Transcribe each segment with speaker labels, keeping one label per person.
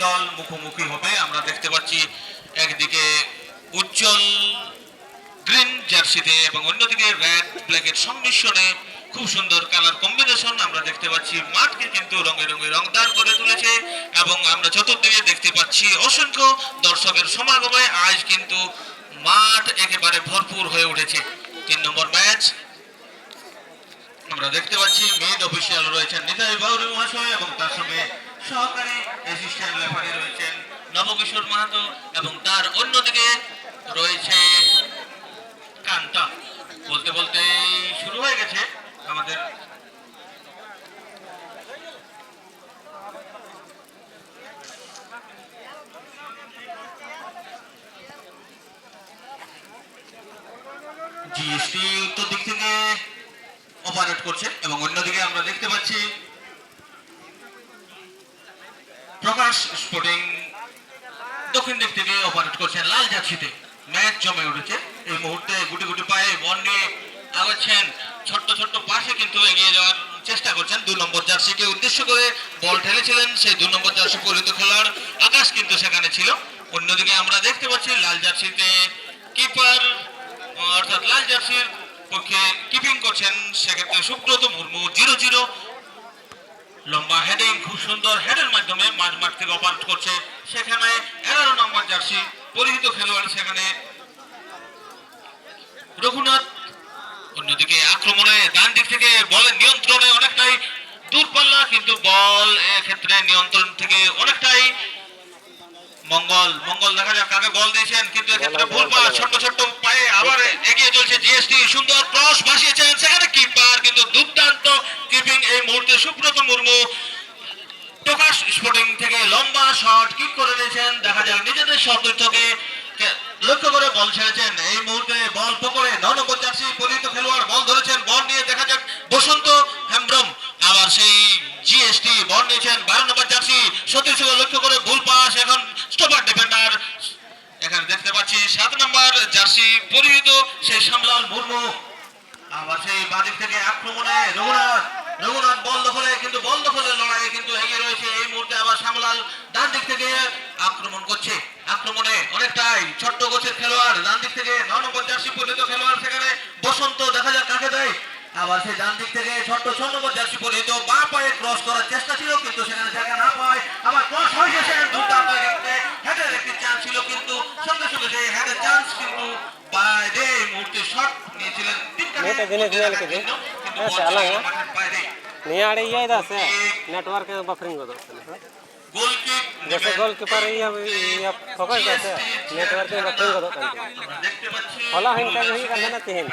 Speaker 1: দল মুখোমুখি হবে। আমরা দেখতে পাচ্ছি একদিকে উজ্জ্বল গ্রিন জার্সিতে এবং অন্যদিকে রেড ব্ল্যাকের সংমিশ্রণে খুব সুন্দর কালার কম্বিনেশন আমরা দেখতে পাচ্ছি। মাঠকে কিন্তু রঙে রঙে রংদার করে তুলেছে এবং আমরা চতুর্দিকে দেখতে পাচ্ছি অসংখ্য দর্শকের সমাগমে আজ কিন্তু মাঠ একেবারে ভরপুর হয়ে উঠেছে। 3 নম্বর ম্যাচ আমরা দেখতে পাচ্ছি মেড অফিসিয়াল রয়েছেন নিতাই বাউরি মহাশয় এবং তার সঙ্গে সহকারী অ্যাসিস্ট্যান্ট রেফারি রয়েছেন নবকিশোর মাহাতো এবং তার অন্যদিকে রয়েছে কান্তা। বলতে বলতে শুরু হয়ে গেছে আমাদের জিএসটি উত্তর দিক থেকে অপারেট করছে এবং অন্যদিকে আমরা দেখতে পাচ্ছি প্রকাশ স্পোর্টিং দক্ষিণ দিক থেকে অপারেট করছেন লাল জার্সিতে। ম্যাচ জমে উঠেছে এই মুহূর্তে গুটি গুটি পায়ে বল নিয়ে আগাচ্ছেন, ছোট্ট ছোট্ট পাশে কিন্তু এগিয়ে যাওয়ার চেষ্টা করছেন। 2 নম্বর জার্সিকে উদ্দেশ্য করে বল ঠেলেছিলেন সেই 2 নম্বর জার্সি পরিহিত খেলোয়াড় আকাশ কিন্তু সেখানে ছিল। অন্যদিকে আমরা দেখতে পাচ্ছি লাল জার্সিতে কিপার অর্থাৎ লাল জার্সির পক্ষে কিপিং করছেন সেক্ষেত্রে সুব্রত মুর্মু। 0-0 লম্বা হেডিং, খুব সুন্দর হেডের মাধ্যমে মাঠ থেকে অপারেট করছে সেখানে 11 নম্বর জার্সি পরিহিত খেলোয়াড় সেখানে রঘুনাথ। অন্যদিকে আক্রমণে ডান দিক থেকে বলের নিয়ন্ত্রণে অনেকটাই দূরপাল্লা, কিন্তু বল এক্ষেত্রে নিয়ন্ত্রণ থেকে অনেকটাই মঙ্গল দেখা যাক কাকে বল দিয়েছেন, কিন্তু এক্ষেত্রে ভুল পাস। ছোট্ট ছোট্ট পায়ে আবার এগিয়ে চলছে জিএসটি, সুন্দর ক্রস ভাসিয়েছেন সেখানে কিপার কিন্তু দুর্দান্ত কিপিং এই মুহূর্তে সুব্রত মুর্মু। প্রকাশ স্পোর্টিং থেকে লম্বা শট কিক করে নিয়েছেন, দেখা যাক নিজেদের সতীর্থকে লক্ষ্য করে বল ছেড়েছেন। এই মুহূর্তে বল পকড়ে 9 নম্বর জার্সি পরিহিত খেলোয়াড় বল ধরেছেন, বল নিয়ে দেখা যাক বসন্ত হেমব্রম। আবার সেই জিএসটি বল নিয়েছেন 12 নম্বর জার্সি সতীর্থকে লক্ষ্য করে ভুল পাস। এখন স্টপার ডিফেন্ডার এখানে দেখতে পাচ্ছি 7 নম্বর জার্সি পরিহিত সেই শ্যামলাল মুর্মু। আবার সেই বাদিক থেকে আক্রমণে রঘুনাথ বল দখলে, কিন্তু বল দখলের লড়াইয়ে কিন্তু এগিয়ে রয়েছে এই মুহূর্তে। আবার শ্যামলাল ডান দিক থেকে আক্রমণ করছে, আক্রমণে অনেকটাই ছোট্ট গোছের খেলোয়াড় ডান দিক থেকে 9 নম্বর জার্সি পরিহিত খেলোয়াড় সেখানে বসন্ত, দেখা যাক কাকে দেয়। আবার সেই ডান দিক থেকে ছোট্ট 6 নম্বর জার্সি পরিহিত বাঁ পায়ে ক্রস করার চেষ্টা ছিল কিন্তু সেখানে জায়গা না পায়, আবার ক্রস হয়ে গেছে। দুর্দান্ত হেডের একটি চান্স ছিল কিন্তু সঙ্গে সঙ্গে সেই হেডের চান্স কিন্তু বাইরে এই মুহূর্তে শট নিয়েছিলেন
Speaker 2: नेटवर्क बफरिंग होता है जैसे गोलकीपर ये फोकस जैसे नेटवर्क बफरिंग होता है होला हिंटा नहीं करना ना तीन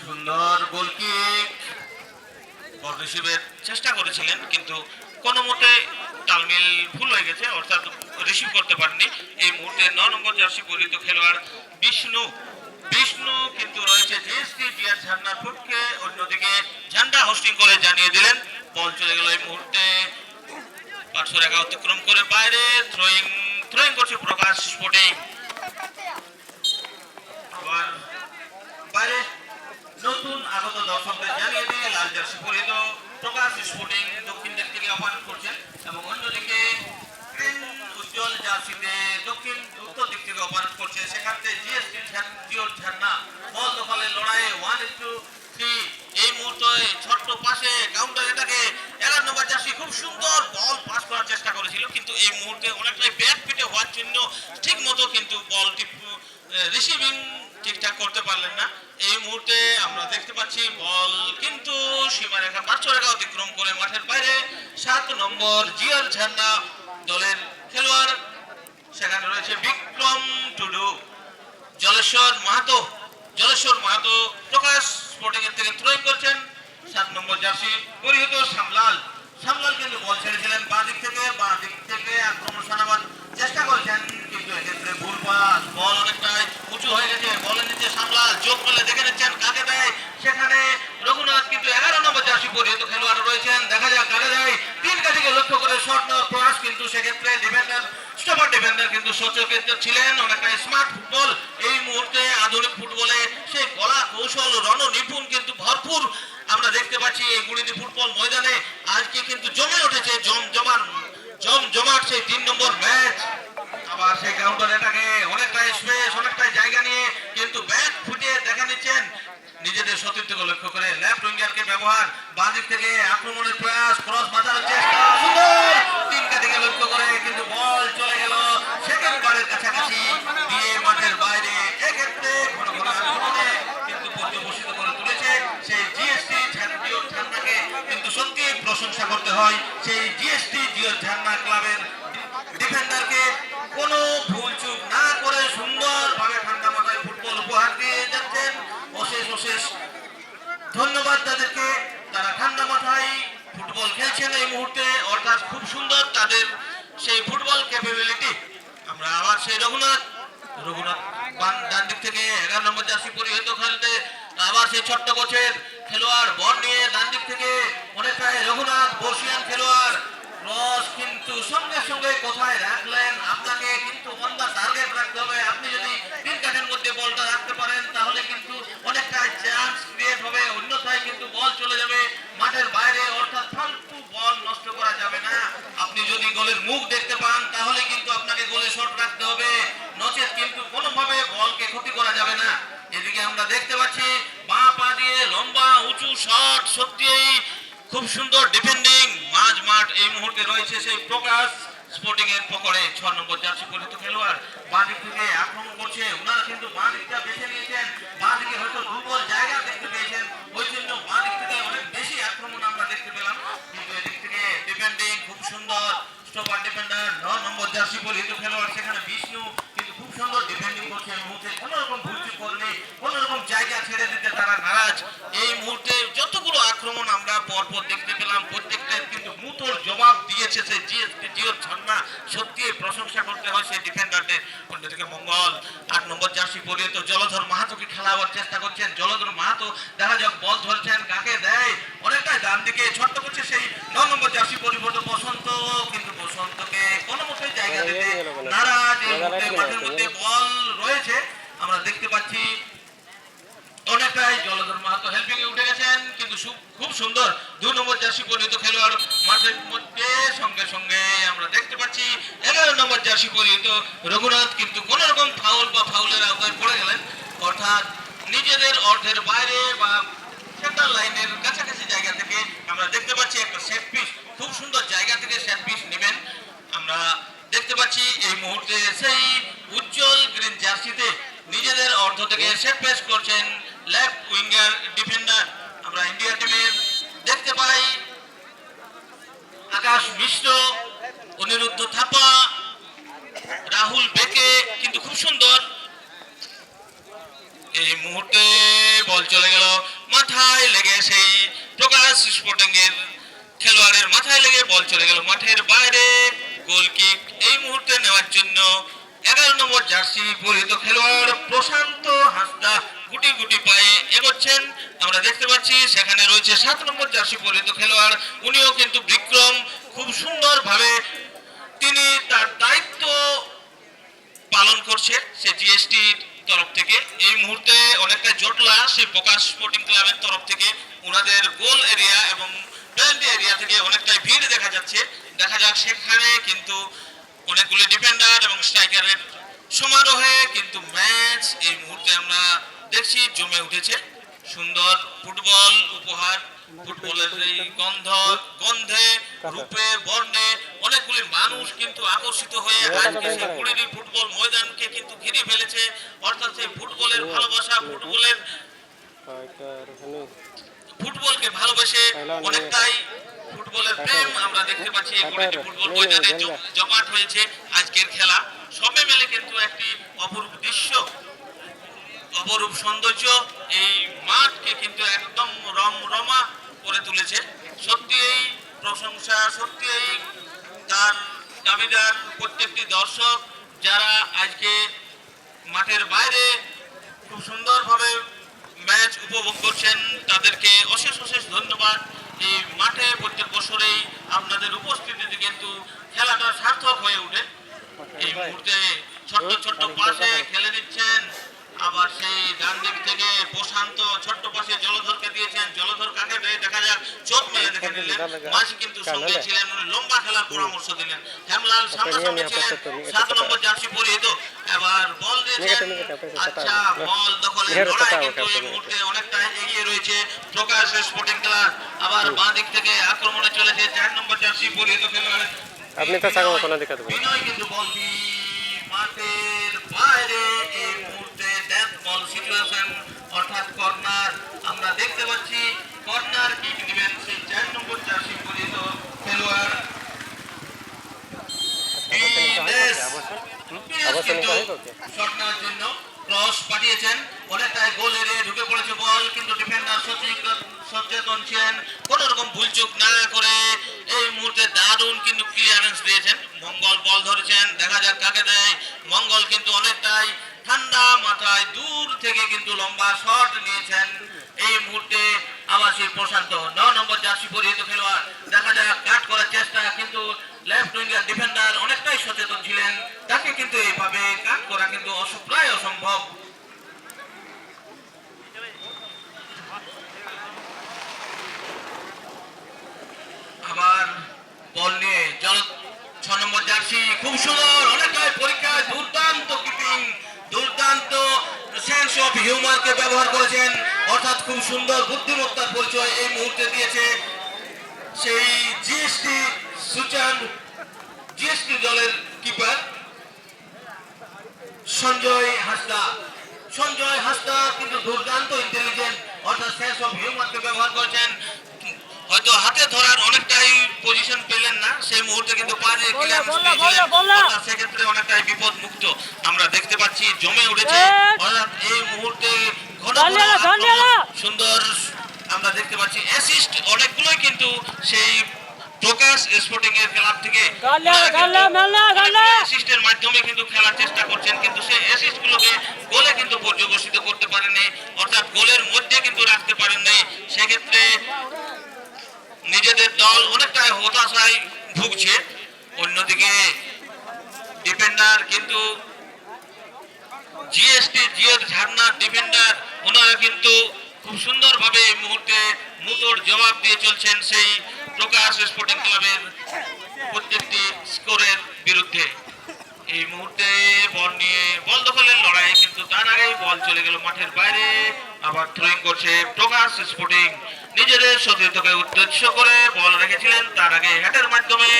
Speaker 1: সুন্দর গোলকিক বল রিসিভের চেষ্টা করেছিলেন কিন্তু কোনো মতে তালমিল ভুল হয়ে গেছে, অর্থাৎ রিসিভ করতে পারেননি। এই মুহূর্তে 9 নম্বর জার্সি পরিহিত খেলোয়াড় বিষ্ণু কিন্তু রয়েছে জিএসটি ডিআর ঝান্নার পক্ষে। অন্যদিকে ঝান্ডা হোস্টিং করে জানিয়ে দিলেন বল চলে গেল এই মুহূর্তে পার্শ্ব রেখা অতিক্রম করে বাইরে। থ্রোয়িং করছে প্রকাশ স্পোর্টিং। বাইরে নতুন আগত দর্শকদের জানিয়ে দিয়ে লাল জার্সি পরিহিত প্রকাশ স্পোর্টিং দক্ষিণ দিক থেকে অপারেট করছেন এবং অন্যদিকে উজ্জ্বল জার্সিতে উত্তর দিক থেকে অপারেট করছে সেখানে জিএসটি জিওর ঝান্না। বল দখলের লড়াইয়ে 1-3 এই মুহূর্তে ছোট্ট পাশে কাউন্টার এটাকে 11 নম্বর জার্সি খুব সুন্দর বল পাস করার চেষ্টা করেছিল কিন্তু এই মুহূর্তে অনেকটাই ব্যাক পিটে হওয়ার জন্য ঠিক মতো কিন্তু বলটি রিসিভিং ঠিকঠাক করতে পারলেন না। এই মুহূর্তে আমরা দেখতে পাচ্ছি বল কিন্তু সীমারেখা পার্শ্ব রেখা অতিক্রম করে মাঠের বাইরে। 7 নম্বর জিয়ার ঝান্না দলের খেলোয়াড় সেখানে রয়েছে বিক্রম টুডু। জলেশ্বর মাহাতো প্রকাশ স্পোর্টিং এর থেকে থ্রোয়িং করছেন 7 নম্বর জার্সি পরিহিত শ্যামলাল কিন্তু বল ছেড়েছিলেন বাঁ দিক থেকে আক্রমণ সানাবার চেষ্টা করেছেন কিন্তু এক্ষেত্রে ভুল পাস। বল অনেকটাই উঁচু হয়ে গেছে, বলের নিচে শ্যামলাল চোখ মেলে দেখে নিচ্ছেন কাকে দেয় সেখানে রঘুনাথ, কিন্তু 11 নম্বর জার্সি পরিহিত খেলোয়াড় রয়েছেন, দেখা যাক কাকে দেয়। 3 কাঠিকে লক্ষ্য করে শট নেওয়ার প্রয়াস কিন্তু সেক্ষেত্রে স্টপার ডিফেন্ডার কিন্তু সচেতন ছিলেন। অনেকটা স্মার্ট ফুটবল এই মুহূর্তে আধুনিক ফুটবলে সেই কলা কৌশল রণ নিপুণ কিন্তু ভরপুর আমরা দেখতে পাচ্ছি এই গুড়িদি ফুটবল ময়দানে আজকে কিন্তু জমে উঠেছে জমজমাট সেই 3 নম্বর ম্যাচ। আবার সেই কাউন্টার এটাকে অনেকটা স্পেস অনেকটা জায়গা নিয়ে কিন্তু ব্যাট ফুটিয়ে দেখা নিচ্ছেন নিজেদের সতীর্থকে লক্ষ্য করে লেফট উইঙ্গারকে ব্যবহার বাঁ দিক থেকে আক্রমণের প্রয়াস ক্রস বাঁচানোর চেষ্টা সুন্দর তিনটা দিকে লক্ষ্য করে কিন্তু বল চলে গেল সেকেন্ড বারের কাছাকাছি দিয়ে মাঠের বাইরে। এক্ষেত্রে ঘন ঘন আক্রমণে কিন্তু পর্যবসিত করে তুলেছে সেই জিএসটি জিওর ঝান্নাকে কিন্তু সত্যি প্রশংসা করতে হয়। সেই জিএসটি জিওর ঝান্না ক্লাবের ডিফেন্ডারকে কোনো ভুলচুক না করে সুন্দরভাবে ঠান্ডা মাথায় ফুটবল উপহার দিয়ে যাচ্ছেন। অশেষ ধন্যবাদ তাদেরকে, তারা ঠান্ডা মাথায় ফুটবল খেলছেন এই মুহূর্তে, অর্থাৎ খুব সুন্দর তাদের সেই ফুটবল ক্যাপাবিলিটি। আমরা আবার সেই রঘুনাথ ডান দিক থেকে 11 নম্বর জার্সি পরিহিত খেলতে আবার সেই ছোট্ট কোচের খেলোয়াড় বল নিয়ে ডান দিক থেকে অনেকটাই রঘুনাথ বর্ষিয়ান খেলোয়াড় ক্রস কিন্তু সঙ্গে সঙ্গে কোথায় রাখলেন। আপনাকে কিন্তু অন দা টার্গেট রাখতে হবে। আপনি যদি 3 কাঠের মধ্যে বলটা রাখতে পারেন তাহলে কিন্তু অনেকটা চান্স ক্রিয়েট হবে, অন্যথায় কিন্তু বল চলে যাবে মাঠের বাইরে, অর্থাৎ ফালতু বল নষ্ট করা যাবে না। আপনি যদি গোলের মুখ দেখতে পান তাহলে কিন্তু আপনাকে গোলে শট রাখতে হবে, নচেত কিন্তু কোনোভাবে বলকে ক্ষতি করা যাবে না। এদিকে আমরা দেখতে পাচ্ছি বাঁ পা দিয়ে লম্বা উঁচু শট, সত্যিই খুব সুন্দর ডিফেন্ডিং। মাঠ এই মুহূর্তে রয়েছে সেই প্রকাশ স্পোর্টিং এর পকড়ে 6 নম্বর জার্সি পরিহিত খেলোয়াড় বাঁ দিক থেকে আক্রমণ করছে। ওনারা কিন্তু বাঁ দিকটা বেছে নিয়েছেন, বাঁ দিকে হয়তো দুর্বল জায়গা দেখতে পেয়েছেন, ওই জন্য বাঁ দিক থেকে অনেক বেশি আক্রমণ আমরা দেখতে পেলাম। কিন্তু এদিক থেকে ডিফেন্ডিং খুব সুন্দর স্টপার ডিফেন্ডার 9 নম্বর জার্সি পরিহিত খেলোয়াড় সেখানে বিষ্ণু কিন্তু খুব সুন্দর ডিফেন্ডিং করছে। এই মুহূর্তে কোনো রকম ভুলচুক করলে কোনো রকম জায়গা ছেড়ে দিতে তারা নারাজ। এই মুহূর্তে যতগুলো আক্রমণ আমরা পরপর দেখতে পেলাম প্রত্যেকটা কিন্তু মুতোর জবাব দিয়েছে সেই জিওর ঝর্ণা, সত্যি প্রশংসা করতে হয় সেই ডিফেন্ডারদের। অন্যদিকে মঙ্গল 8 নম্বর জার্সি পরিহিত জলধর মাহাতোকে খেলাবার চেষ্টা করছেন। জলধর মাহাতো দেখা যাক বল ধরছেন কাকে দেয়, অনেকটাই ডান দিকে ছোট্ট করছে সেই 9 নম্বর জার্সি পরিহিত বসন্ত, কিন্তু বসন্তকে কোনো মতেই জায়গা দিতে নারাজ। এই মুহূর্তে মাঠের মধ্যে বল রয়েছে, আমরা দেখতে পাচ্ছি অনেকটাই জলধর মাহাতো হেল্পিং এ উঠে গেছেন, কিন্তু খুব সুন্দর 2 নম্বর জার্সি পরিহিত খেলোয়াড় মাঠের মধ্যে সঙ্গে সঙ্গে আমরা দেখতে পাচ্ছি 11 নম্বর জার্সি পরিহিত রঘুনাথ কিন্তু কোন রকম ফাউল বা ফাউলের আওতায় পড়ে গেলেন, অর্থাৎ নিজেদের অর্ধের বাইরে বা সেন্টার লাইনের কাছাকাছি জায়গা থেকে আমরা দেখতে পাচ্ছি একটা সেট পিস, খুব সুন্দর জায়গা থেকে সেট পিস নেবেন। আমরা দেখতে পাচ্ছি এই মুহূর্তে সেই উজ্জ্বল গ্রিন জার্সিতে নিজেদের অর্ধ থেকে সেট পেস করছেন লেফট উইঙ্গার ডিফেন্ডার। আমরা ইন্ডিয়া টিমের দেখতে পাই আকাশ মিশ্র, অনিরুদ্ধ থাপা, রাহুল বেকে, কিন্তু খুব সুন্দর এই মুহূর্তে বল চলে গেল মাথায় লেগে সেই প্রকাশ স্পোর্টিং এর খেলোয়াড়ের মাথায় লেগে বল চলে গেল মাঠের বাইরে। গোল কিক এই মুহূর্তে নেওয়ার জন্য 11 নম্বর জার্সি পরিহিত খেলোয়াড় প্রশান্ত হাসদা গুটি গুটি পায়ে এগোচ্ছেন। আমরা দেখতে পাচ্ছি সেখানে রয়েছে 7 নম্বর জার্সি পরিহিত খেলোয়াড়, উনিও কিন্তু বিক্রম খুব সুন্দরভাবে তিনি তার দায়িত্ব পালন করছে সে জিএসটির তরফ থেকে। এই মুহূর্তে অনেকটা জটলা সে প্রকাশ স্পোর্টিং ক্লাবের তরফ থেকে ওনাদের গোল এরিয়া এবং পেনাল্টি এরিয়া থেকে অনেকটাই ভিড় দেখা যাচ্ছে। দেখা যাক সেখানে কিন্তু অনেকগুলো ডিফেন্ডার এবং স্ট্রাইকারের সমারোহে কিন্তু ম্যাচ এই মুহূর্তে আমরা দেখছি জমে উঠেছে। সুন্দর ফুটবল উপহার, ফুটবলের এই গন্ধে রূপে বর্ণে অনেকগুলি মানুষ কিন্তু আকর্ষিত হয়ে আজকে সেই কুড়িটি ফুটবল ময়দানকে কিন্তু ঘিরে ফেলেছে, অর্থাৎ সেই ফুটবলের ভালোবাসা, ফুটবলকে ভালোবেসে অনেকটাই ফুটবলের প্রেম আমরা দেখতে পাচ্ছি এই কুড়িটি ফুটবল ময়দানে জমাট হয়েছে আজকের খেলা। সবে মিলে কিন্তু একটি অপরূপ দৃশ্য, অপরূপ সৌন্দর্য এই মাঠকে কিন্তু একদম রমরমা করে তুলেছে। সত্যি এই প্রশংসা, সত্যি এই তার দাবিদার প্রত্যেকটি দর্শক যারা আজকে মাঠের বাইরে খুব সুন্দরভাবে ম্যাচ উপভোগ করছেন তাদেরকে অশেষ ধন্যবাদ। এই মাঠে প্রত্যেক বছরেই আপনাদের উপস্থিতিতে কিন্তু খেলাটা সার্থক হয়ে ওঠে। এই মুহূর্তে ছোট্ট পাশে খেলে দিচ্ছেন, আবার সেই ডান দিক থেকে প্রশান্ত ছোট্ট পাশে জলধরকে দিয়েছেন, জলধর কাকে চোখ মেলে দেখে নিলেন। মাঝে কিন্তু সঙ্গে ছিলেন, লম্বা খেলার পরামর্শ দিলেন হেমলাল। সামনাসামনি ছিলেন 7 নম্বর জার্সি পরিহিত, এবার বল দিয়েছেন। আচ্ছা, বল দখলের লড়াই কিন্তু এই মুহূর্তে অনেকটা এগিয়ে রয়েছে প্রকাশ স্পোর্টিং ক্লাব। আবার বাঁ দিক থেকে আক্রমণে চলেছে 4 নম্বর জার্সি পরিহিত খেলোয়াড়
Speaker 2: আপনি তো সাগর কোনো দিকে দেবেন।
Speaker 1: বিনয়, কিন্তু বলটি মাঠের বাইরে। এই মুহূর্তে ডেথ বল সিচুয়েশন, অর্থাৎ কর্নার আমরা দেখতে পাচ্ছি। কর্নার কিক দিবেন সেই 4 নম্বর জার্সি পরিহিত খেলোয়াড় শট নেওয়ার জন্য ক্রস পাঠিয়েছেন, অনেকটাই গোল এরিয়ায় ঢুকে পড়েছে বল, কিন্তু ডিফেন্ডার সচেতন ছিলেন, কোন রকম ভুলচুক না করে এই মুহূর্তে দারুণ কিন্তু ক্লিয়ারেন্স দিয়েছেন। মঙ্গল বল ধরেছেন, দেখা যাক কাকে দেয়। মঙ্গল কিন্তু অনেকটাই ঠান্ডা মাথায় দূর থেকে কিন্তু লম্বা শট নিয়েছেন। এই মুহূর্তে আবার সেই প্রশান্ত 9 নম্বর জার্সি পরিহিত খেলোয়াড়, দেখা যাক কাট করার চেষ্টা, কিন্তু লেফট উইঙ্গার ডিফেন্ডার অনেকটাই সচেতন ছিলেন, তাকে কিন্তু এইভাবে কাট করা কিন্তু প্রায় অসম্ভব। আবার বল নিয়ে 6 নম্বর জার্সি, খুব সুন্দর, অনেকটাই পরীক্ষায় দুর্দান্ত কিপিং, দুর্দান্ত সেন্স অফ হিউমারকে ব্যবহার করেছেন, অর্থাৎ খুব সুন্দর বুদ্ধিমত্তার পরিচয় এই মুহূর্তে দিয়েছে সেই জিএসটি দলের কিপার সঞ্জয় হাসদা। সঞ্জয় হাসদা কিন্তু দুর্দান্ত ইন্টেলিজেন্ট, অর্থাৎ সেন্স অফ হিউমারকে ব্যবহার করেছেন। হয়তো হাতে ধরার অনেকটাই পজিশন পেলেন না সেই মুহূর্তে, কিন্তু পায়ে সেক্ষেত্রে অনেকটাই বিপদ মুক্ত আমরা দেখতে পাচ্ছি, জমে উঠেছে। অর্থাৎ এই মুহূর্তে সুন্দর আমরা দেখতে পাচ্ছি অ্যাসিস্ট অনেকগুলোই কিন্তু সেই প্রকাশ স্পোর্টিং এর ক্লাব থেকে অ্যাসিস্টের মাধ্যমে কিন্তু খেলার চেষ্টা করছেন, কিন্তু সেই অ্যাসিস্ট গুলোকে গোলে কিন্তু পর্যবসিত করতে পারেননি, অর্থাৎ গোলের মধ্যে কিন্তু রাখতে পারেননি। সেক্ষেত্রে নিজেদের দল অনেকটাই হতাশায় ভুগছে। অন্যদিকে ডিফেন্ডার কিন্তু জিওর ঝারনার ডিফেন্ডার, ওনারা কিন্তু খুব সুন্দরভাবে এই মুহূর্তে মুতোর জবাব দিয়ে চলছেন সেই প্রকাশ স্পোর্টিং ক্লাবের প্রত্যেকটি স্কোরের বিরুদ্ধে। এই মুহূর্তে বল নিয়ে বল দখলের লড়াই, কিন্তু তার আগেই বল চলে গেল মাঠের বাইরে। আবার থ্রোইং করছে প্রকাশ স্পোর্টিং, নিজেদের সতীর্থকে উদ্দেশ্য করে বল রেখেছিলেন, তার আগে হেডের মাধ্যমে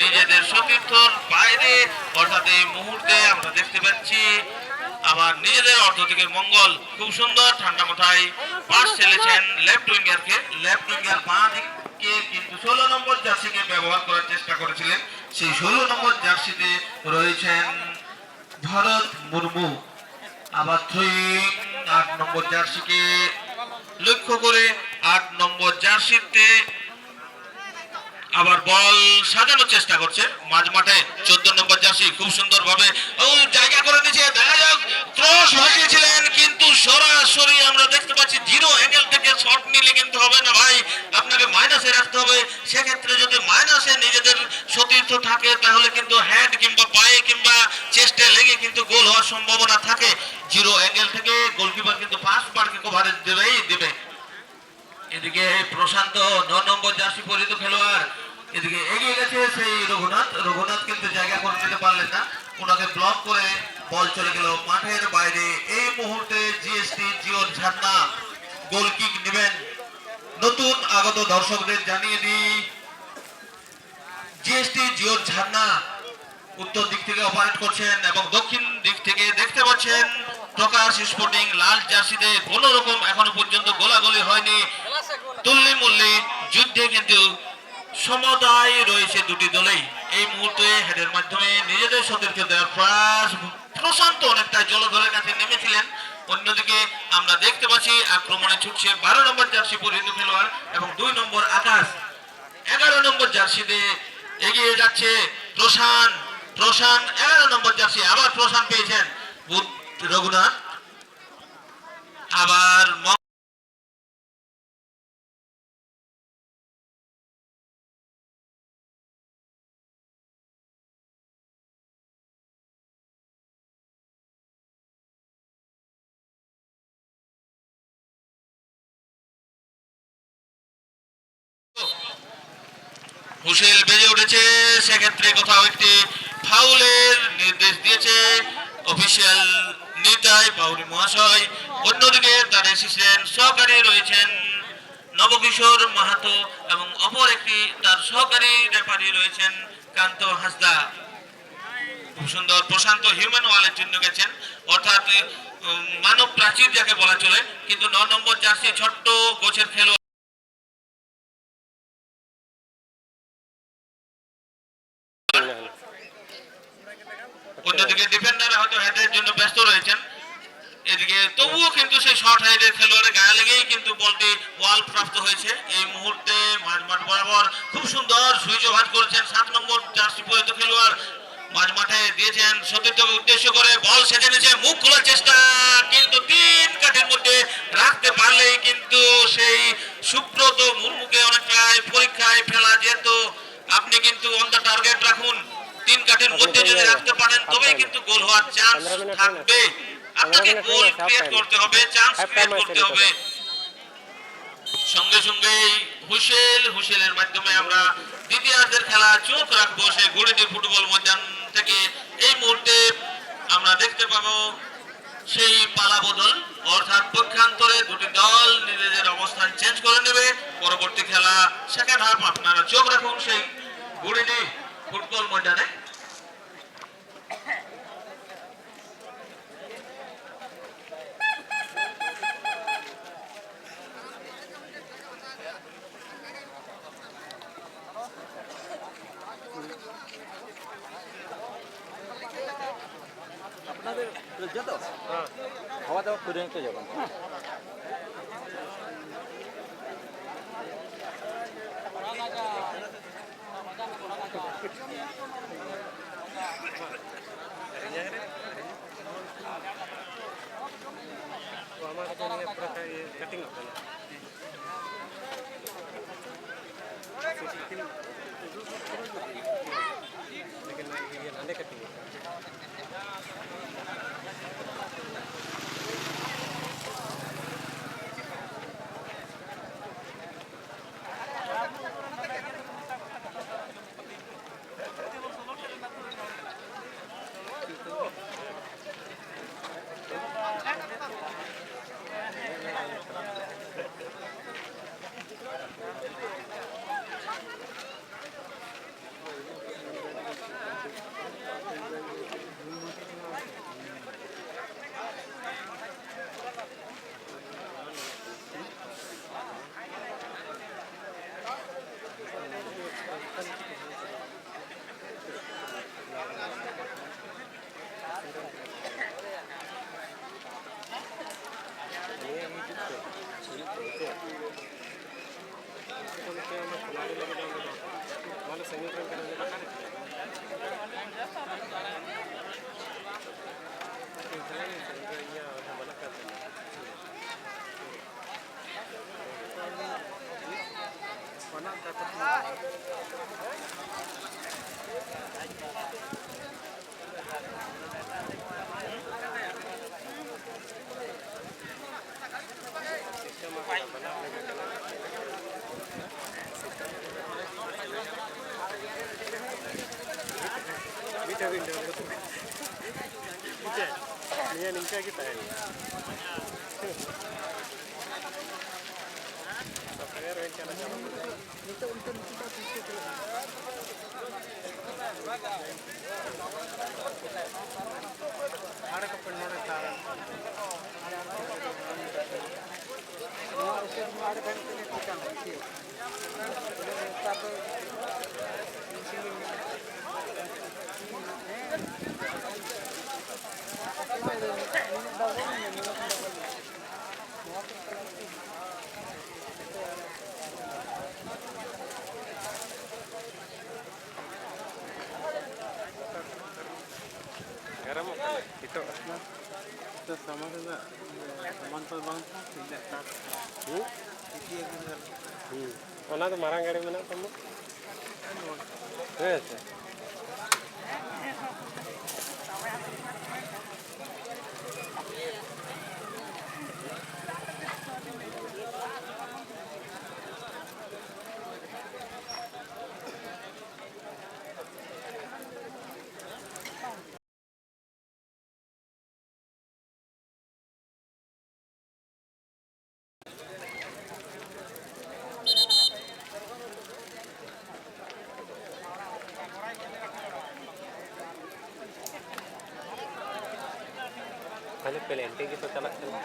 Speaker 1: নিজেদের সতীর্থর বাইরে। অর্থাৎ এই মুহূর্তে আমরা দেখতে পাচ্ছি আবার নিজেদের অর্ধ থেকে মঙ্গল খুব সুন্দর ঠান্ডা মাথায় পাস ছেলেছেন লেফট উইঙ্গারকে। লেফট উইঙ্গার বাঁ দিকে কিন্তু 16 নম্বর জার্সিকে ব্যবহার করার চেষ্টা করেছিলেন, সেই 16 নম্বর জার্সিতে রয়েছেন ভরত মুর্মু। আবার থ্রোইং 8 নম্বর জার্সিকে লক্ষ্য করে, 8 নম্বর জার্সিতে আবার বল সাজানোর চেষ্টা করছে মাঝ মাঠে 14 নম্বর জার্সি, খুব সুন্দর ভাবে জায়গা করে দিয়েছে। দেখা যাক, ক্রস ভাসিয়েছিলেন, কিন্তু সরাসরি আমরা দেখতে পাচ্ছি জিরো অ্যাঙ্গেল থেকে শট নিলে কিন্তু হবে না ভাই, আপনাকে মাইনাসে রাখতে হবে। সেক্ষেত্রে যদি মাইনাসে নিজেদের সতীর্থ থাকে তাহলে কিন্তু হেড কিংবা পায়ে কিংবা চেস্টে লেগে কিন্তু গোল হওয়ার সম্ভাবনা থাকে। জিরো অ্যাঙ্গেল থেকে গোলকিপার কিন্তু ফার্স্ট বারকে কভারেজ দেবে। এদিকে প্রশান্ত 9 নম্বর জার্সি পরিহিত খেলোয়াড়, এদিকে এগিয়ে গেছে সেই রঘুনাথ কিন্তু জায়গা করে নিতে পারলেন না, ওনাকে ব্লক করে বল চলে গেল মাঠের বাইরে। এই মুহূর্তে জিওর ঝারনা গোল কিক নেবেন। নতুন আগত দর্শকদের জানিয়ে দিই, জিওর ঝারনা উত্তর দিক থেকে অপারেট করছেন এবং দক্ষিণ দিক থেকে দেখতে পাচ্ছেন প্রকাশ স্পোর্টিং লাল জার্সিতে কোন রকম এখনো পর্যন্ত গোলাগুলি হয়নি, তুল্লি মুল্লি যুদ্ধে কিন্তু সমতায় রয়েছে দুটি দলেই। এই মুহূর্তে হেডের মাধ্যমে নিজেদের সতীর্থ দেওয়ার প্রয়াস, প্রশান্ত অনেকটা জলধরের কাছে নেমেছিলেন। অন্যদিকে আমরা দেখতে পাচ্ছি আক্রমণে ছুটছে 12 নম্বর জার্সি পরিহিত খেলোয়াড় এবং 2 নম্বর আকাশ। 11 নম্বর জার্সিতে এগিয়ে যাচ্ছে প্রশান্ত 11 নম্বর জার্সি, আবার প্রশান্ত পেয়েছেন রঘুনাথ। আবার হুঁশিয়াল বেজে উঠেছে, সেক্ষেত্রে কোথাও একটি ফাউলের নির্দেশ দিয়েছে অফিসিয়াল নিতাই বাউরি মহাশয়। অন্যদিকে তার অ্যাসিস্ট্যান্ট সহকারী রয়েছেন নবকিশোর মাহাতো এবং অপর একটি তার সহকারী রেফারি রয়েছেন কান্ত হাসদা। খুব সুন্দর প্রশান্ত হিউম্যান ওয়ালের জন্য গেছেন, অর্থাৎ মানব প্রাচীর যাকে বলা চলে, কিন্তু 9 নম্বর জার্সি ছোট্ট গোছের খেলোয়াড়। অন্যদিকে ডিফেন্ডার হয়তো হেডের জন্য ব্যস্ত রয়েছেন, এদিকে তবুও কিন্তু সেই শর্ট হাইডের খেলোয়াড়ের গায়ে লেগেই কিন্তু বলটি ওয়াল প্রাপ্ত হয়েছে। এই মুহূর্তে মাঝমাঠ বরাবর খুব সুন্দর সুইচ ওভার করেছেন 7 নম্বর জার্সি পরিহিত খেলোয়াড়, মাঝমাঠে দিয়েছেন সতীর্থকে উদ্দেশ্য করে, বল সেজে নিয়েছে, মুখ খোলার চেষ্টা, কিন্তু 3 কাঠের মধ্যে রাখতে পারলেই কিন্তু সেই সুব্রত মুর্মুকে অনেকটাই পরীক্ষায় ফেলা যেত। আপনি কিন্তু অন দ্য টার্গেট রাখুন, 3 কাঠের মধ্যে যদি রাখতে পারেন তবেই কিন্তু গোল হওয়ার চান্স থাকবে। আপনাকে গোল ক্রিয়েট করতে হবে, চান্স ক্রিয়েট করতে হবে। সঙ্গে সঙ্গে হুঁশিয়ালের মাধ্যমে আমরা দ্বিতীয়ার্ধের খেলা চোখ রাখবো সেই গুড়িটি ফুটবল ময়দান থেকে। এই মুহূর্তে আমরা দেখতে পাবো সেই পালা বদল, অর্থাৎ পক্ষান্তরে দুটি দল নিজেদের অবস্থান চেঞ্জ করে নেবে। পরবর্তী খেলা সেকেন্ড হাফ, আপনারা চোখ রাখুন সেই গুড়িটি ফুটবল ময়দানে।
Speaker 3: আপনাদের যেত খাওয়া দাওয়া করে নিতে যাবেন। হ্যাঁ,
Speaker 2: कटिंग होता है लेकिन ये नाले कटिंग होता है। ᱚᱱᱟ ᱫᱚ ᱢᱟᱨᱟᱝ ᱜᱟᱹᱰᱤ ᱢᱮᱱᱟᱜ ᱛᱟᱢᱟ ᱦᱮᱸ ᱥᱮ खाली पेलेंटी की तो चला चला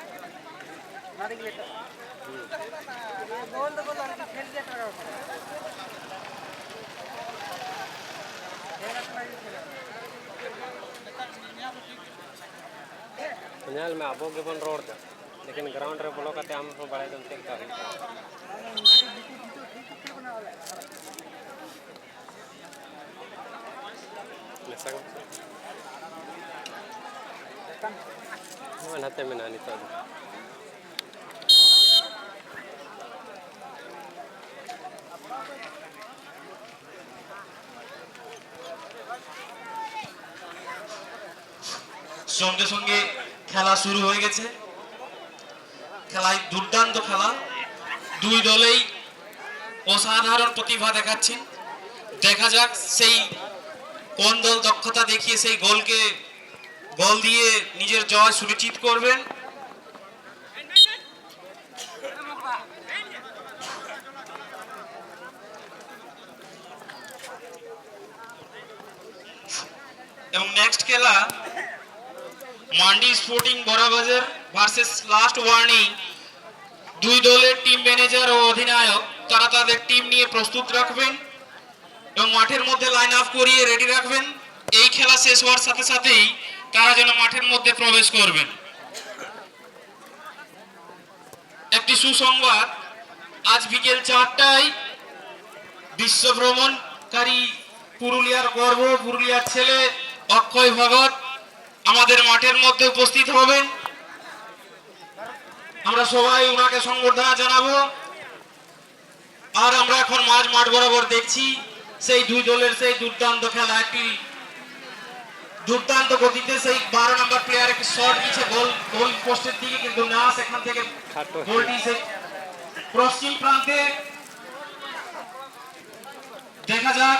Speaker 2: में आबो के बन रोड लेकिन ग्राउंड रे बोलो करते हम बड़े दम चेक कर नते में नानी तो
Speaker 1: সঙ্গে সঙ্গে খেলা শুরু হয়ে গেছে। খেলায় দুর্দান্ত খেলা, দুই দলেই অসাধারণ প্রতিভা দেখাচ্ছেন। দেখা যাক সেই কোন দল দক্ষতা দেখিয়ে সেই গোল দিয়ে নিজের জয় সুনিশ্চিত করবেন। এবং নেক্সট খেলা Mandi Sporting Barabazar versus last warning. দুই দলের টিম ম্যানেজার ও অধিনায়ক তারা তাদের টিম নিয়ে প্রস্তুত রাখবেন এবং মাঠের মধ্যে লাইন আপ করিয়ে রেডি রাখবেন। এই খেলা শেষ হওয়ার সাথে সাথেই তারা যেন মাঠের মধ্যে প্রবেশ করবেন। একটি সুসংবাদ, আজ বিকেল 4টায় বিশ্ব ভ্রমণকারী পুরুলিয়ার গর্ব, পুরুলিয়ার ছেলে অক্ষয় ভগত আমাদের মাঠের মধ্যে উপস্থিত হবেন। আমরা সবাই ওনাকে সংবর্ধনা জানাবো। আর আমরা এখন মাঠ বরাবর দেখছি সেই দুই দলের সেই দুর্দান্ত খেলা। একটি দুর্দান্ত গতিতে সেই 12 নম্বর প্লেয়ার একটি শট দিচ্ছে গোল পোস্টের দিকে, কিন্তু না, সেখান থেকে গোলটি সেই পশ্চিম প্রান্তে। দেখা যাক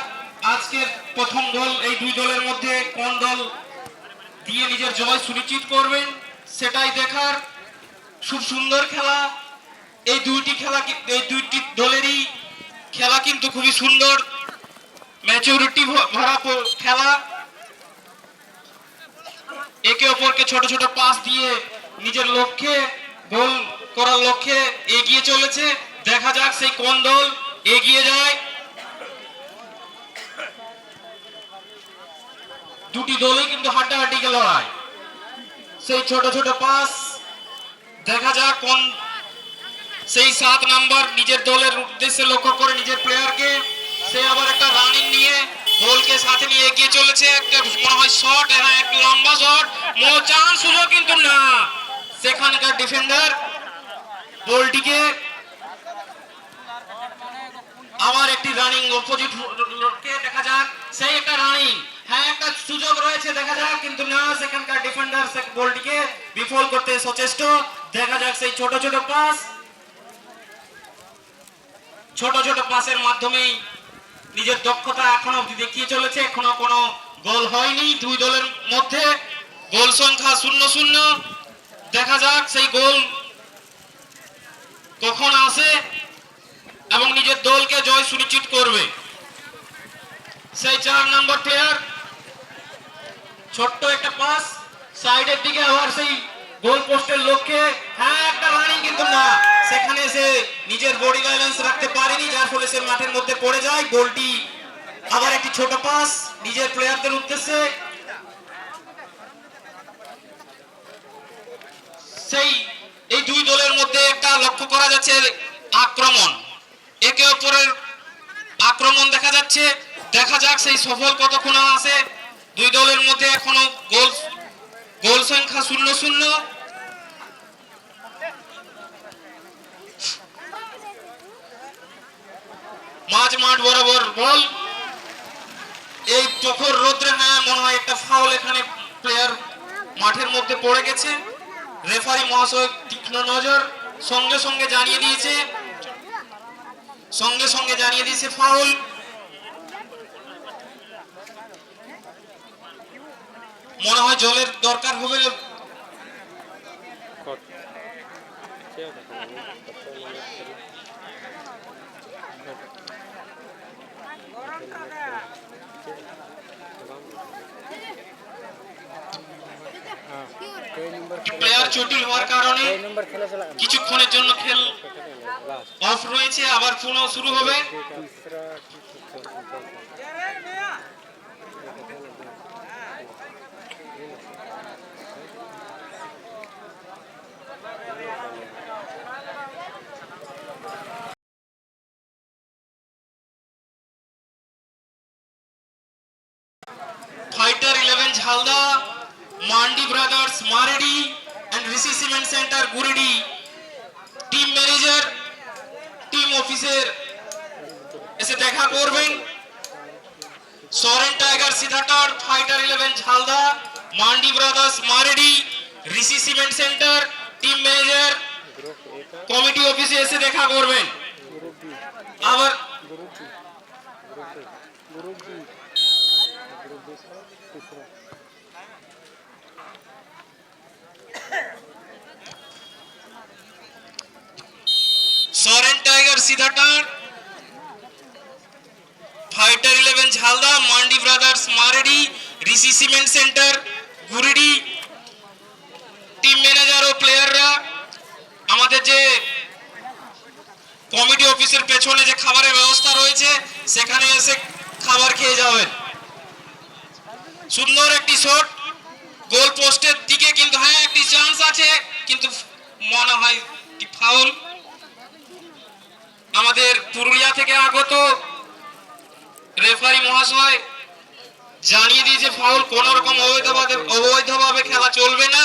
Speaker 1: আজকের প্রথম গোল এই দুই দলের মধ্যে কোন দল দিয়ে নিজের জয় সুনিশ্চিত করবেন, সেটাই দেখার। খুব সুন্দর খেলা। এই দুইটি দলেরই খেলা কিন্তু খুবই সুন্দর, ম্যাচুরিটি ভরা খেলা। একে অপরকে ছোট ছোট পাস দিয়ে নিজের লক্ষ্যে গোল করার লক্ষ্যে এগিয়ে চলেছে। দেখা যাক সেই কোন দল এগিয়ে যায়। দুটি দলই কিন্তু হাড্ডাহাড্ডি লড়াই, সেই ছোট ছোট পাস। দেখা যাক কোন সেই 7 নাম্বার নিজের দলের উদ্দেশ্যে লক্ষ্য করে নিজের প্লেয়ারকে, সে আবার একটা রানিং নিয়ে বলকে সাথে নিয়ে এগিয়ে চলেছে। একটা মনে হয় শট, হ্যাঁ একটা লম্বা শট, চান্স সুযোগ, কিন্তু না, সেখানকার ডিফেন্ডার বলটিকে আবার একটি রানিং অপোজিট লোককে। দেখা যাক সেই একটা রানিং, হ্যাঁ একটা সুযোগ রয়েছে, দেখা যাক, কিন্তু না, সেখানকার ডিফেন্ডার বলটিকে বিফল করতে সচেষ্ট। দেখা যাক সেই ছোট ছোট পাস, ছোট ছোট পাসের মাধ্যমেই নিজের দক্ষতা এখনো অবধি দেখিয়ে চলেছে। এখনো কোনো গোল হয়নি দুই দলের মধ্যে, গোল সংখ্যা 0-0। দেখা যাক সেই গোল কখন আসে এবং নিজের দলকে জয় সুনিশ্চিত করবে। সেই 4 নম্বর প্লেয়ার, ছোট্ট একটা পাস সাইডের দিকে, আবার সেই গোল পোস্টের লক্ষ্যে, হ্যাঁ একটা রানিং, কিন্তু না, সেখানে সে নিজের বডি ব্যালেন্স রাখতে পারেনি, যার ফলে সে মাঠের মধ্যে পড়ে যায়। গোলটি আবার একটি ছোট পাস নিজের প্লেয়ারদের উদ্দেশ্যে। এই দুই দলের মধ্যে একটা লক্ষ্য করা যাচ্ছে আক্রমণ, একে অপরের আক্রমণ দেখা যাচ্ছে। দেখা যাক সেই সফল কতক্ষণ আসে। দুই দলের মধ্যে এখনো গোল সংখ্যা 0-0। মাঝ মাঠ বরাবর বল, এই প্রখর রোদ্রে, হ্যাঁ মনে হয় একটা ফাউল এখানে প্লেয়ার মাঠের মধ্যে পড়ে গেছে। রেফারি মহাশয় তীক্ষ্ণ নজর সঙ্গে সঙ্গে জানিয়ে দিয়েছে ফাউল। মনে হয় জলের দরকার হবে। জটিল হওয়ার কারণে
Speaker 2: এই নম্বর খেলা চলা
Speaker 1: কিছুক্ষণের জন্য খেল
Speaker 2: লাস্ট
Speaker 1: অফ রয়েছে, আবার পুনঃ শুরু হবে।
Speaker 2: तीसरा
Speaker 1: fighter 11 Jhalda, Mandi brothers Maredi and Rishi cement centre Guredi team manager team officer এসে দেখা করবেন। সরেন টাইগার সিধাটার, fighter 11 Jhalda, Mandi brothers Maredi, Rishi cement centre team manager
Speaker 2: group A का
Speaker 1: কমিটি অফিসে এসে দেখা করবেন।
Speaker 2: ग्रुप बी
Speaker 1: আবার
Speaker 2: ग्रुप बी ग्रुप बी का तीसरा
Speaker 1: সরেন টাইগার সিধাটার, fighter 11 Jhalda, Mandi brothers Maredi, Rishi cement centre Guridi team manager ও প্লেয়াররা আমাদের যে কমিটি অফিসের পেছনে যে খাবারের ব্যবস্থা রয়েছে সেখানে এসে খাবার খেয়ে যাবেন। সুন্দর একটি শট গোল পোস্টের দিকে, কিন্তু হ্যাঁ একটি চান্স আছে, কিন্তু মনে হয় কি ফাউল। আমাদের পুরুলিয়া থেকে আগত রেফারি মহাশয় জানিয়ে দিয়েছে ফাউল, কোন রকম অবৈধভাবে খেলা চলবে না,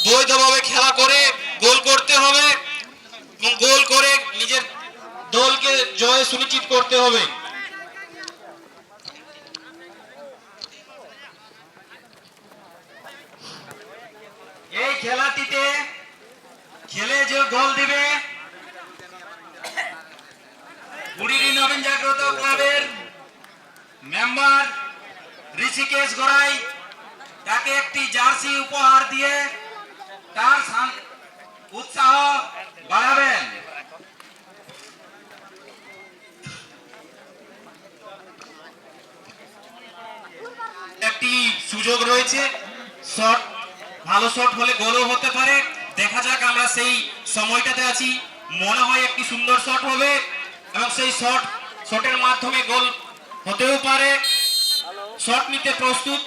Speaker 1: বৈধভাবে খেলা করে গোল করতে হবে এবং গোল করে নিজের দলকে জয় সুনিশ্চিত করতে হবে। এই খেলাটিতে খেলে যে গোল দিবে বুড়িরি নবীন জাগ্রত ক্লাবের মেম্বার ঋষিকেশ গড়াই তাকে একটি জার্সি উপহার দিয়ে তার উৎসাহ বাড়াবেন। একটি সুযোগ রয়েছে, শট ভালো শট হলে গোলও হতে পারে, দেখা যাক আমরা সেই সময়টাতে আছি। মনে হয় একটি সুন্দর শট হবে এবং সেই শটের মাধ্যমে গোল হতেও পারে। শট নিতে প্রস্তুত,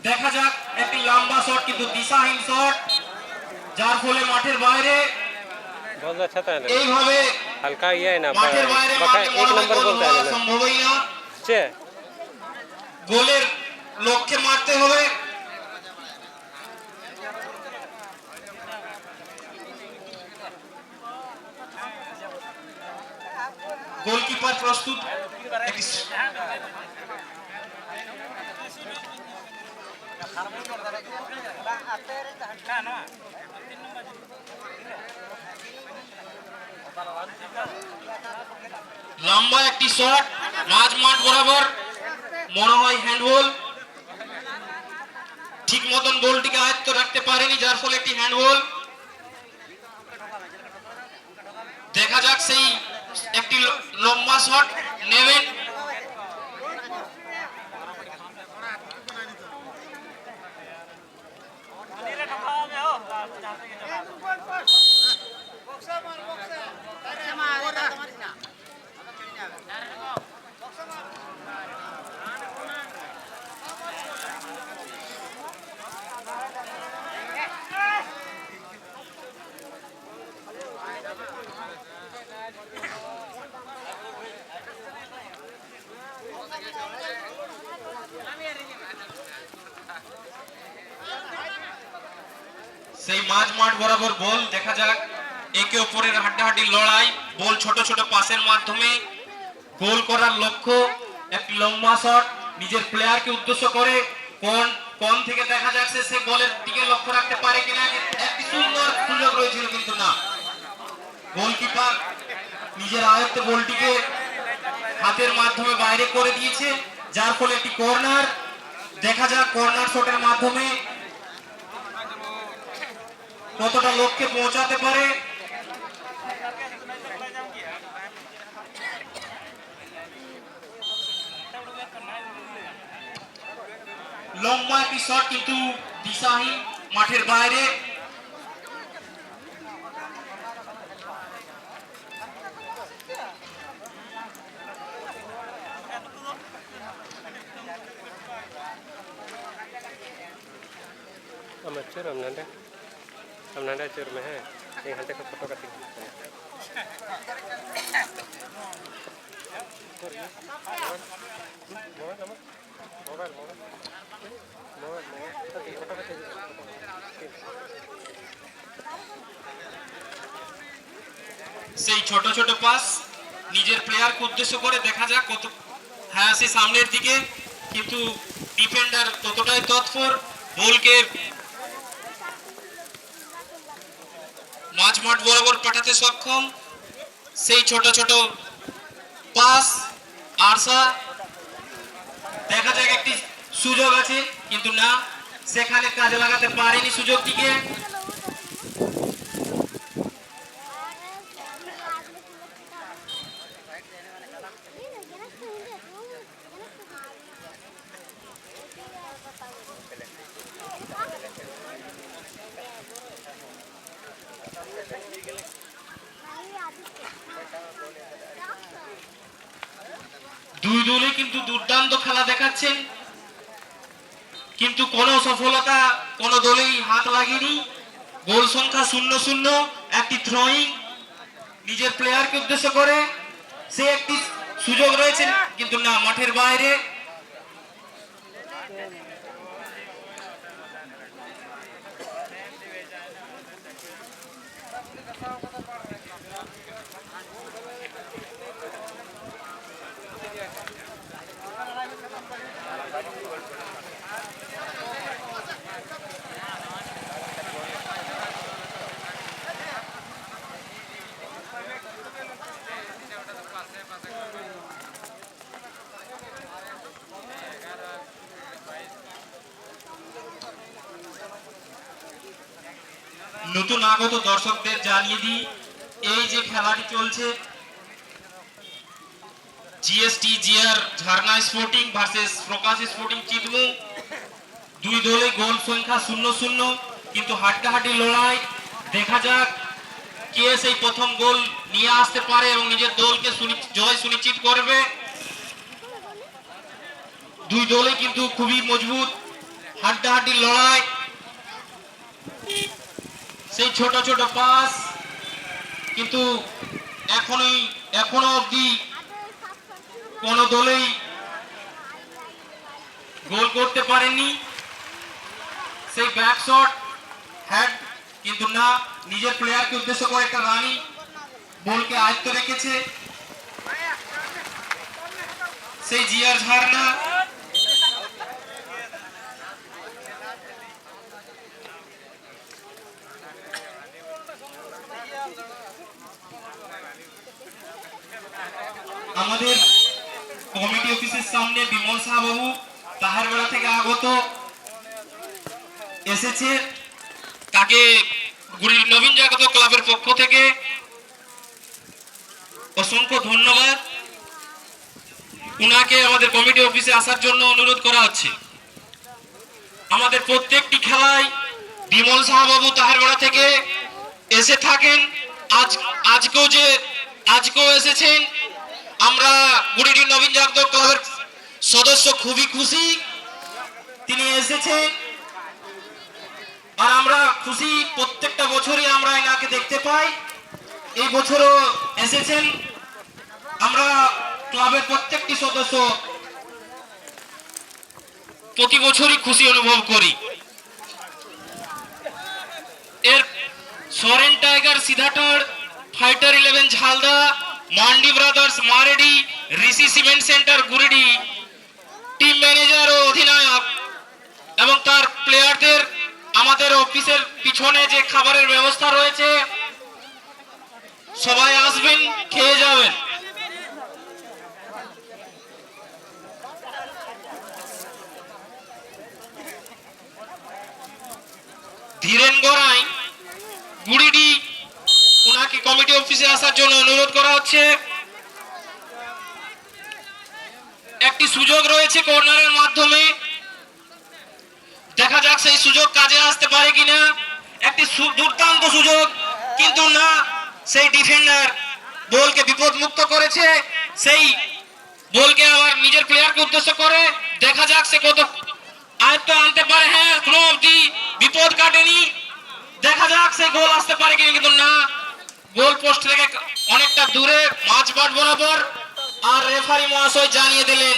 Speaker 1: দেখা যাক একটি লম্বা শট কিন্তু দিশাহীন শট, যার ফলে মাঠের বাইরে
Speaker 2: बहुत अच्छा था ना
Speaker 1: এইভাবে
Speaker 2: हल्का ये है ना
Speaker 1: মাঠের বাইরে
Speaker 2: बका
Speaker 1: মাঠে
Speaker 2: एक नंबर
Speaker 1: গোল
Speaker 2: बोलता
Speaker 1: হওয়া
Speaker 2: है ना
Speaker 1: সম্ভবই না।
Speaker 2: छे
Speaker 1: গোলের লক্ষ্যে মারতে হবে। গোলকিপার প্রস্তুত, লম্বা একটি শট মাঝ মাঠ বরাবর, মনে হয় হ্যান্ডবল, ঠিক মতন বলটিকে আয়ত্ত রাখতে পারেনি, যার ফলে একটি হ্যান্ডবল। দেখা যাক সেই একটি লম্বা শট নেবেন। সেই মাঝ মাঠ বরাবর বল, দেখা যাক একে অপরের হাড্ডাহাড্ডি লড়াই, বল ছোট ছোট পাসের মাধ্যমে গোল করার লক্ষ্য। একটি লম্বা শট নিজের প্লেয়ারকে উদ্দেশ্য করে কোন থেকে দেখা যাচ্ছে সে বলের দিকে লক্ষ্য রাখতে পারে কিনা। একটি সুন্দর সুযোগ রয়েছিল কিন্তু না, গোলকিপার নিজের আয়ত্তে বলটিকে হাতের মাধ্যমে বাইরে করে দিয়েছে, যার ফলে একটি কর্নার। দেখা যাক কর্নার শটের মাধ্যমে কতটা লক্ষ্যে পৌঁছাতে পারে। লম্বা একটি শট কিন্তু দিশাহীন, মাঠের বাইরে।
Speaker 2: अमचूर हम नंडा चूर में है एक घंटे का फोटो काटिंग
Speaker 1: সেই ছোট ছোট পাস নিজের প্লেয়ারকে উদ্দেশ্য করে দেখা যাক কত। হ্যাঁ, সে সামনের দিকে, কিন্তু ডিফেন্ডার ততটাই তৎপর বলকে মাঝ মাঠ বরাবর পাঠাতে সক্ষম। সেই ছোট ছোট পাস আরসা, দেখা যাক একটি সুযোগ আছে, কিন্তু না, সেখানে কাজে লাগাতে পারেনি সুযোগটিকে। দুই দলে কিন্তু দুর্দান্ত খেলা দেখাচ্ছেন, কিন্তু কোনো সফলতা কোনো দলেই হাত লাগেনি। গোল সংখ্যা 0-0। একটি থ্রোইং নিজের প্লেয়ারকে উদ্দেশ্য করে, সে একটি সুযোগ রয়েছে, কিন্তু না, মাঠের বাইরে। নতুন আগত দর্শকদের জানিয়ে দিই, এই যে খেলাটি চলছে, জিএসটি জিআর ঝারনা স্পোর্টিং ভার্সেস প্রকাশ স্পোর্টিং চিতমু। দুই দলে গোল সংখ্যা 0-0, কিন্তু হাড্ডাহাড্ডি লড়াই। দেখা যাক কে সেই প্রথম গোল নিয়ে আসতে পারে এবং নিজের দলকে জয় সুনিশ্চিত করবে। দুই দলে কিন্তু খুবই মজবুত হাড্ডাহাড্ডি লড়াই। সেই ছোট ছোট পাস, কিন্তু এখনো অবধি কোন দলেই গোল করতে পারেনি। সেই ব্যাক শট হেড, কিন্তু না, নিজের প্লেয়ারকে উদ্দেশ্য করে একটা রানি বলকে আয়ত্ত রেখেছে সেই জিআর ঝারনা। আমাদের কমিটি অফিসের সামনে বিমল শাহ বাবু তাহারবেলা থেকে আগত এসেছে, তাকে গুড়ির নবীন জাগত ক্লাবের পক্ষ থেকে অসংখ্য ধন্যবাদ। উনাকে আমাদের কমিটি অফিসে আসার জন্য অনুরোধ করা হচ্ছে। আমাদের প্রত্যেকটি খেলায় বিমল শাহ বাবু তাহারবেলা থেকে এসে থাকেন। আজকেও এসেছেন। আমরা গুড়ির নবীন জাগত ক্লাবের সদস্য খুবই খুশি তিনি এসেছেন, আর আমরা খুশি প্রত্যেকটা বছরই আমরা এনাকে দেখতে পাই। এই বছরও এসেছেন। আমরা ক্লাবের প্রত্যেকটি সদস্য প্রতি বছরই খুশি অনুভব করি। এর সরেন টাইগার সিধাটর, fighter 11 Jhalda, Mandi brothers Maredi, Rishi cement centre Guridi team manager ও অধিনায়ক এবং তার প্লেয়ারদের আমাদের অফিসের পিছনে যে খাবারের ব্যবস্থা রয়েছে, সবাই আসবেন, খেয়ে যাবেন। ধীরেন গড়াই গুড়িডি, উনাকে কমিটি অফিসে আসার জন্য অনুরোধ করা হচ্ছে। একটি সুযোগ রয়েছে কর্নারের মাধ্যমে দেখা যাক সেই সুযোগ কাজে আসতে পারে কিনা। একটি দুর্দান্ত সুযোগ, কিন্তু না, সেই ডিফেন্ডার বলকে বিপদমুক্ত করেছে। সেই বলকে আবার নিজের প্লেয়ারকে উদ্দেশ্য করে দেখা যাক সে কত আয়ত্ত আনতে পারে। হ্যাঁ, কোনো অবধি বিপদ কাটেনি। দেখা যাক সে গোল আসতে পারে কিনা, কিন্তু না, গোল পোস্ট থেকে অনেকটা দূরে মাঝ মাঠ বরাবর। আর রেফারি মহাশয় জানিয়ে দিলেন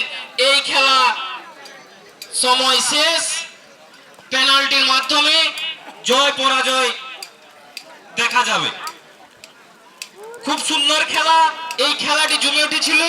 Speaker 1: এই খেলা সময় শেষ। পেনাল্টির মাধ্যমে জয় পরাজয় দেখা যাবে। খুব সুন্দর খেলা, এই খেলাটি জমে উঠেছিল।